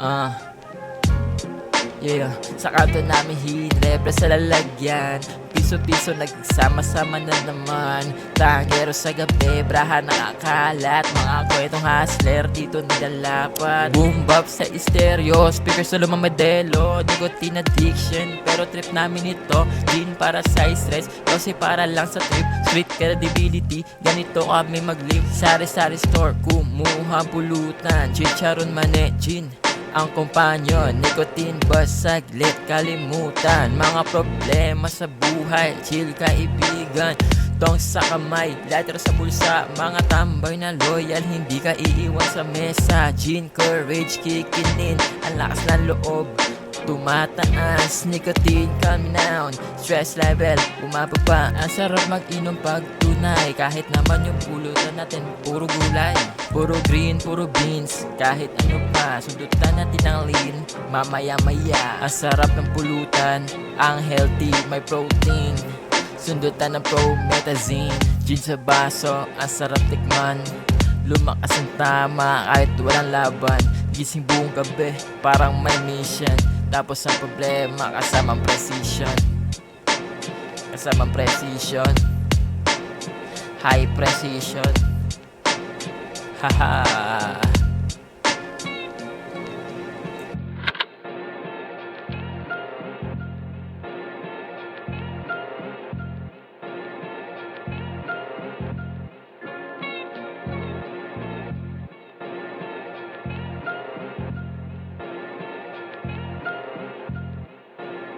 Ah, yeah, sa kanto namin hinrepre sa lalagyan. Piso-piso nagsama-sama na naman. Tangero sa gabi, braha nakakalat. Mga kwentong hustler dito nilalapat. Boom bap sa stereo, speakers na lumamadelo. Nicotine addiction, pero trip namin ito. Gin para sa stress, kasi para lang sa trip. Street credibility, ganito kami mag-live. Sari-sari store, kumuha pulutan. Chicharon mane, gin ang kompanyon, nicotine ba saglit kalimutan. Mga problema sa buhay, chill kaibigan. Tong sa kamay, lighter sa bulsa. Mga tambay na loyal, hindi ka iiwan sa mesa. Gin, courage, kikinin, ang lakas ng loob tumataas, nicotine calm down, stress level bumababa. Ang sarap mag-inom pag tunay, kahit naman yung pulutan natin puro gulay, puro green, puro beans, kahit ano pa, sundutan natin ang lean, mamaya-maya. Ang sarap ng pulutan, ang healthy, may protein, sundutan ng promethazine. Gin sa baso, ang sarap tikman, lumakas ang tama kahit walang laban. Gising buong gabi, parang may mission. Tapos ang problema, kasamang precision. Kasamang precision, high precision. Haha.